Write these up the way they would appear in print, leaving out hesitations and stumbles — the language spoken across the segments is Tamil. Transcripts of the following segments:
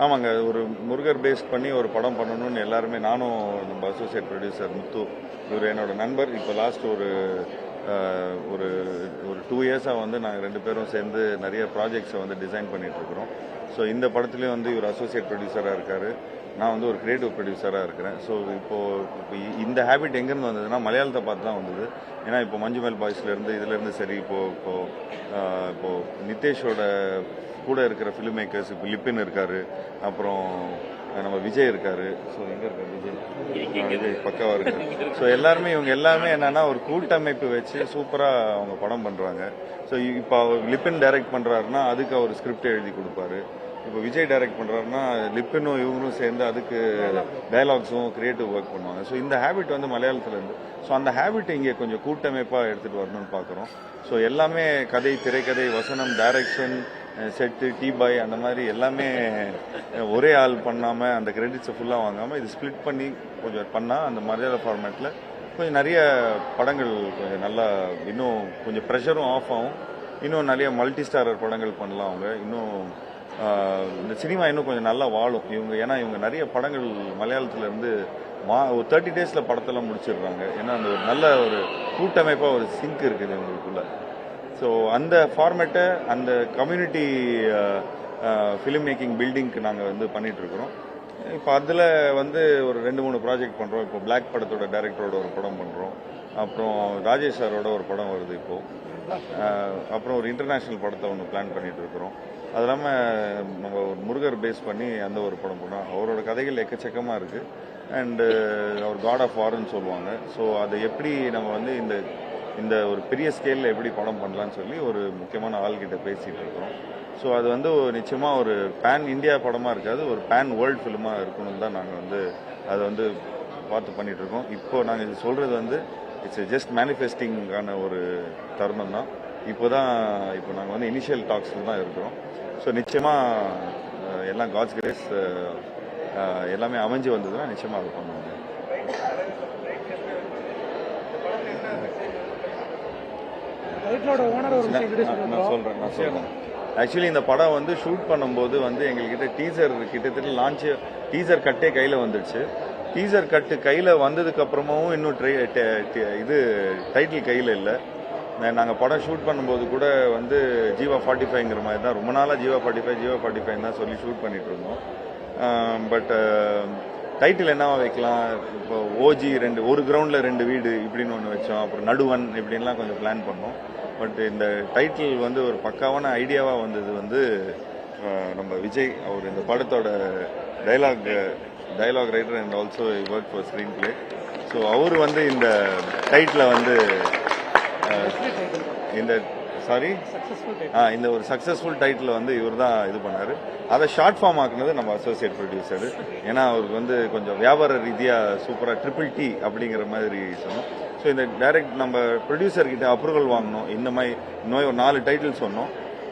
ஆமாங்க, ஒரு முருகர் பேஸ் பண்ணி ஒரு படம் பண்ணணும்னு எல்லாருமே, நானும் நம்ம அசோசியேட் ப்ரொடியூசர் முத்து, இவர் என்னோட நண்பர். இப்போ லாஸ்ட் ஒரு ஒரு ஒரு 2 இயர்ஸாக வந்து நாங்கள் 2 பேரும் சேர்ந்து நிறைய ப்ராஜெக்ட்ஸை வந்து டிசைன் பண்ணிகிட்ருக்குறோம். ஸோ இந்த படத்துலேயும் வந்து இவர் அசோசியேட் ப்ரொடியூசராக இருக்கார், நான் வந்து ஒரு கிரியேட்டிவ் ப்ரொடியூசராக இருக்கிறேன். ஸோ இப்போ இந்த ஹேபிட் எங்கேருந்து வந்ததுன்னா மலையாளத்தை பார்த்து தான் வந்தது. ஏன்னா இப்போ மஞ்சுமேல் பாய்ஸ்லேருந்து இதுலேருந்து சரி, இப்போது நிதேஷோட கூட இருக்கிற ஃபிலிம் மேக்கர்ஸ், இப்போ லிப்பின் இருக்காரு, அப்புறம் நம்ம விஜய் இருக்காரு. ஸோ எங்கே இருக்காரு விஜய் பக்காவாக இருக்காரு. ஸோ இவங்க எல்லாருமே என்னன்னா ஒரு கூட்டமைப்பு வச்சு சூப்பராக அவங்க படம் பண்ணுறாங்க. ஸோ இப்போ லிப்பின் டைரக்ட் பண்ணுறாருன்னா அதுக்கு அவர் ஸ்கிரிப்ட் எழுதி கொடுப்பாரு. இப்போ விஜய் டைரக்ட் பண்ணுறாருன்னா லிப்பினும் இவங்களும் சேர்ந்து அதுக்கு டயலாக்ஸும் கிரியேட்டிவ் ஒர்க் பண்ணுவாங்க. ஸோ இந்த ஹேபிட் வந்து மலையாளத்தில் இருந்து, ஸோ அந்த ஹேபிட் இங்கே கொஞ்சம் கூட்டமைப்பாக எடுத்துகிட்டு வரணும்னு பார்க்குறோம். ஸோ எல்லாமே கதை, திரைக்கதை, வசனம், டைரக்ஷன், செட்டு, டீ பாய், அந்த மாதிரி எல்லாமே ஒரே ஆள் பண்ணாமல் அந்த கிரெடிட்ஸை ஃபுல்லாக வாங்காமல் இது ஸ்ப்ளிட் பண்ணி கொஞ்சம் பண்ணால் அந்த மலையாள ஃபார்மேட்டில் கொஞ்சம் நிறைய படங்கள் கொஞ்சம் நல்லா, இன்னும் கொஞ்சம் ப்ரெஷரும் ஆஃப் ஆகும், இன்னும் நிறைய மல்டி ஸ்டாரர் படங்கள் பண்ணலாம் அவங்க. இன்னும் இந்த சினிமா இன்னும் கொஞ்சம் நல்லா வாழும் இவங்க. ஏன்னா இவங்க நிறைய படங்கள் மலையாளத்தில் இருந்து ஒரு 30 டேஸில் படத்தெல்லாம் முடிச்சிடுறாங்க. ஏன்னா அந்த ஒரு நல்ல ஒரு கூட்டமைப்பாக ஒரு சிங்க் இருக்குது இவங்களுக்குள்ள. ஸோ அந்த ஃபார்மேட்டை அந்த கம்யூனிட்டி ஃபிலிம் மேக்கிங் பில்டிங்க்கு நாங்கள் வந்து பண்ணிகிட்ருக்குறோம். இப்போ அதில் வந்து ஒரு 2-3 ப்ராஜெக்ட் பண்ணுறோம். இப்போ பிளாக் படத்தோட டைரக்டரோட ஒரு படம் பண்ணுறோம், அப்புறம் ராஜேஷ் சாரோட ஒரு படம் வருது இப்போது, அப்புறம் ஒரு இன்டர்நேஷ்னல் படத்தை ஒன்று பிளான் பண்ணிகிட்ருக்குறோம். அது இல்லாமல் நம்ம ஒரு முருகர் பேஸ் பண்ணி அந்த ஒரு படம் பண்ணோம். அவரோட கதைகள் எக்கச்சக்கமாக இருக்குது. அண்டு அவர் காட் ஆஃப் வார்ன்னு சொல்லுவாங்க. ஸோ அதை எப்படி நம்ம வந்து இந்த ஒரு பெரிய ஸ்கேலில் எப்படி படம் பண்ணலான்னு சொல்லி ஒரு முக்கியமான ஆள்கிட்ட பேசிகிட்டு இருக்கிறோம். ஸோ அது வந்து நிச்சயமாக ஒரு பேன் இந்தியா படமாக இருக்காது, ஒரு பேன் வேர்ல்டு ஃபிலிமாக இருக்கணும்னு தான் நாங்கள் வந்து அதை வந்து பார்த்து பண்ணிகிட்ருக்கோம். இப்போது நாங்கள் இது சொல்கிறது வந்து இட்ஸ் ஜஸ்ட் மேனிஃபெஸ்டிங்கான ஒரு தருணம் தான். இப்போ நாங்கள் வந்து இனிஷியல் டாக்ஸில் தான் இருக்கிறோம். ஸோ நிச்சயமாக எல்லாம் காட்ஸ் கிரேஸ் எல்லாமே அமைஞ்சு வந்ததுன்னா நிச்சயமாக அது பண்ணுவாங்க. நான் சொல்கிறேன். ஆக்சுவலி இந்த படம் வந்து ஷூட் பண்ணும்போது வந்து எங்கள்கிட்ட கிட்டத்தட்ட டீசர் கட்டே கையில் வந்துடுச்சு. டீசர் கட்டு கையில் வந்ததுக்கு அப்புறமாவும் இன்னும் இது டைட்டில் கையில் இல்லை. நாங்கள் படம் ஷூட் பண்ணும்போது கூட வந்து ஜீவா 45ங்கிற மாதிரி தான் ரொம்ப நாளாக ஜீவா 45 தான் சொல்லி ஷூட் பண்ணிட்டு இருந்தோம். பட் டைட்டில் என்னவா வைக்கலாம், இப்போ ஓஜி ஒரு கிரவுண்டில் 2 வீடு இப்படின்னு ஒன்று வச்சோம், அப்புறம் நடுவன் இப்படின்லாம் கொஞ்சம் பிளான் பண்ணோம். பட் இந்த டைட்டில் வந்து ஒரு பக்காவான ஐடியாவாக வந்தது வந்து நம்ம விஜய். அவர் இந்த படத்தோட dialogue writer and also work for screen play. So அவர் வந்து இந்த டைட்டில் வந்து இந்த ஒரு சக்சஸ்ஃபுல் டைட்டில் வந்து இவர் தான் இது பண்ணாரு. அதை ஷார்ட் ஃபார்ம் ஆக்குனது நம்ம அசோசியேட் ப்ரொடியூசர். ஏன்னா அவருக்கு வந்து கொஞ்சம் வியாபார ரீதியாக சூப்பராக TTT அப்படிங்கிற மாதிரி சொன்னோம். ஸோ இந்த நம்ம ப்ரொடியூசர் கிட்ட அப்ரூவல் வாங்கணும். இந்த மாதிரி இன்னும் ஒரு 4 டைட்டில் சொன்னோம்.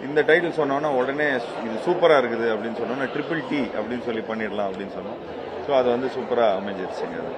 இந்த டைட்டில் சொன்னோன்னா உடனே இது சூப்பராக இருக்குது அப்படின்னு சொன்னோன்னா TTT அப்படின்னு சொல்லி பண்ணிடலாம் அப்படின்னு சொன்னோம். ஸோ அது வந்து சூப்பராக அமைஞ்சிருச்சுங்க அது.